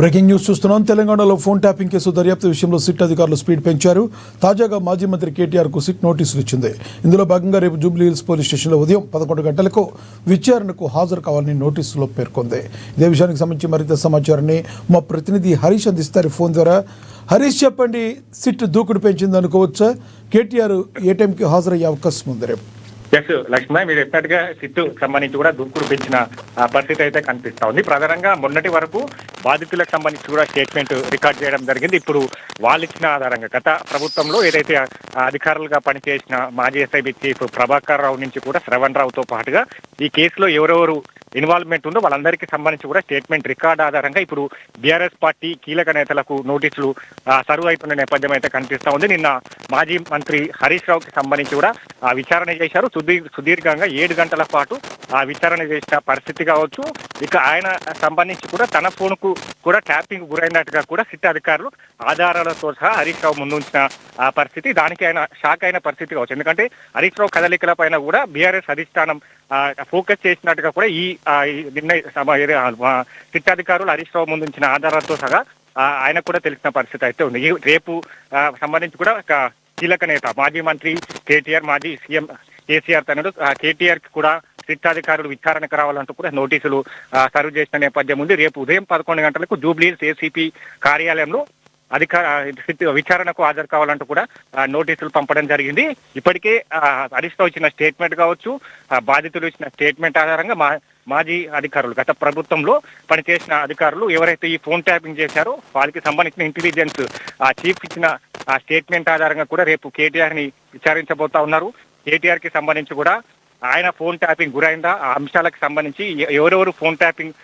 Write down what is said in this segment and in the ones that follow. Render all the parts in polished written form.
Breaking news చూస్తున్నాం. తెలంగాణలో phone tapping case దర్యాప్తు విషయంలో సిట్ అధికారులు స్పీడ్ పెంచారు. తాజాగా మాజీ మంత్రి కేటీఆర్కు సిట్ నోటీసులు ఇచ్చింది. ఇందులో భాగంగా రేపు జూబ్లీహిల్స్ పోలీస్ స్టేషన్లో ఉదయం 11 గంటలకు విచారణకు హాజరు కావాలని నోటీసులో పేర్కొంది. ఇదే విషయానికి సంబంధించి మరింత సమాచారాన్ని మా ప్రతినిధి హరీష్ అందిస్తారు ఫోన్ ద్వారా. హరీష్, చెప్పండి, సిట్ దూకుడు పెంచింది అనుకోవచ్చా? కేటీఆర్ ఏ టైంకి హాజరయ్యే అవకాశం ఉంది రేపు? ఎస్ లక్ష్మణ, మీరు చెప్పినట్టుగా సిట్టు సంబంధించి కూడా దూకుడు పెంచిన పరిస్థితి అయితే కనిపిస్తా ఉంది. ప్రధానంగా మొన్నటి వరకు బాధితులకు సంబంధించి కూడా స్టేట్మెంట్ రికార్డ్ చేయడం జరిగింది. ఇప్పుడు వాళ్ళు ఇచ్చిన ఆధారంగా గత ప్రభుత్వంలో ఏదైతే అధికారులుగా పనిచేసిన మాజీ ఎస్ఐబి చీఫ్ ప్రభాకర్ రావు నుంచి కూడా శ్రవణ్ రావుతో పాటుగా ఈ కేసులో ఎవరెవరు ఇన్వాల్వ్మెంట్ ఉందో వాళ్ళందరికీ సంబంధించి కూడా స్టేట్మెంట్ రికార్డ్ ఆధారంగా ఇప్పుడు బీఆర్ఎస్ పార్టీ కీలక నేతలకు నోటీసులు సర్వ్ అవుతున్న నేపథ్యం అయితే కనిపిస్తా ఉంది. నిన్న మాజీ మంత్రి హరీష్ రావుకి సంబంధించి కూడా విచారణ చేశారు. సుదీర్ఘంగా 7 గంటల పాటు విచారణ చేసిన పరిస్థితి కావచ్చు. ఇక ఆయన సంబంధించి కూడా తన ఫోన్కు కూడా ట్యాపింగ్ గురైనట్టుగా కూడా సిట్ అధికారులు ఆధారాలతో సహా హరీష్ రావు ముందు ఉంచిన పరిస్థితి. దానికి ఆయన షాక్ అయిన పరిస్థితి కావచ్చు. ఎందుకంటే హరీష్ రావు కదలికల పైన కూడా బీఆర్ఎస్ అధిష్టానం ఫోకస్ చేసినట్టుగా కూడా ఈ సిట్ అధికారులు హరీష్ రావు ముందు ఉంచిన ఆధారాలతో సహా ఆయనకు కూడా తెలిసిన పరిస్థితి అయితే ఉంది. రేపు సంబంధించి కూడా కీలక నేత మాజీ మంత్రి కేటీఆర్, మాజీ సీఎం కేసీఆర్ తనడు కేటీఆర్ కి కూడా సిట్ అధికారులు విచారణకు రావాలంటూ కూడా నోటీసులు సర్వ్ చేసిన నేపథ్యం ఉంది. రేపు ఉదయం 11 గంటలకు జూబ్లీహిల్స్ ఏసీపీ కార్యాలయంలో విచారణకు హాజరు కావాలంటూ కూడా నోటీసులు పంపడం జరిగింది. ఇప్పటికే హరీష్ రావు ఇచ్చిన స్టేట్మెంట్ కావచ్చు, బాధితులు ఇచ్చిన స్టేట్మెంట్ ఆధారంగా మాజీ అధికారులు గత ప్రభుత్వంలో పనిచేసిన అధికారులు ఎవరైతే ఈ ఫోన్ ట్యాపింగ్ చేశారో వాళ్ళకి సంబంధించిన ఇంటెలిజెన్స్ చీఫ్ ఇచ్చిన స్టేట్మెంట్ ఆధారంగా కూడా రేపు కేటీఆర్ ని విచారించబోతా ఉన్నారు. కేటీఆర్ కి సంబంధించి కూడా ఆయన ఫోన్ ట్యాపింగ్ గురైందా, ఆ అంశాలకు సంబంధించి ఎవరెవరు ఫోన్ ట్యాపింగ్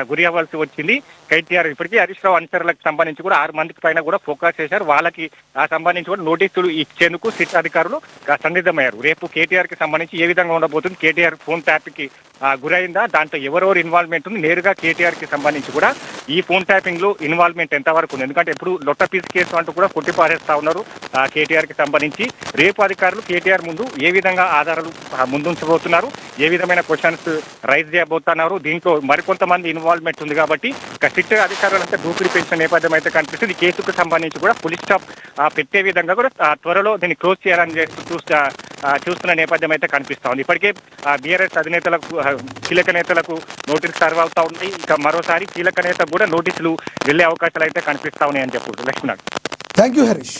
గురి అవ్వాల్సి వచ్చింది. కేటీఆర్ ఇప్పటికీ హరీష్ రావు అనుచరులకు సంబంధించి కూడా 6 మందికి పైన కూడా ఫోకస్ చేశారు. వాళ్ళకి సంబంధించి కూడా నోటీసులు ఇచ్చేందుకు సిట్ అధికారులు సన్నిద్ధమయ్యారు. రేపు కేటీఆర్ కి సంబంధించి ఏ విధంగా ఉండబోతుంది, కేటీఆర్ ఫోన్ ట్యాపింగ్ కి గురైందా, దాంట్లో ఎవరెవరు ఇన్వాల్వ్మెంట్ ఉంది, నేరుగా కేటీఆర్ కి సంబంధించి కూడా ఈ ఫోన్ ట్యాపింగ్ లో ఇన్వాల్వ్మెంట్ ఎంతవరకు ఉంది, ఎందుకంటే ఎప్పుడు లొట్టపీస్ కేసు అంటూ కూడా కొట్టిపారేస్తా ఉన్నారు కేటీఆర్ కి సంబంధించి. రేపు అధికారులు కేటీఆర్ ముందు ఏ విధంగా ఆధారాలు ముందుంచబోతున్నారు, ఏ విధమైన క్వశ్చన్స్ రైజ్ చేయబోతున్నారు, దీంట్లో మరికొంతమంది ఇన్వాల్వ్మెంట్ ఉంది కాబట్టి సిట్ అధికారులంతా దూకుడు పెంచిన నేపథ్యం అయితే కనిపిస్తుంది. ఈ కేసుకు సంబంధించి కూడా పోలీస్ స్టాప్ పెట్టే విధంగా కూడా త్వరలో దీన్ని క్లోజ్ చేయాలని చూస్తున్న నేపథ్యం అయితే కనిపిస్తా ఉంది. ఇప్పటికే బీఆర్ఎస్ అధినేతలకు కీలక నేతలకు నోటీసులు సర్వ్ అవుతా ఉన్నాయి. ఇక మరోసారి కీలక నేతకు కూడా నోటీసులు వెళ్లే అవకాశాలు అయితే కనిపిస్తా ఉన్నాయి అని చెప్పు లక్ష్మణ్. Thank you Harish.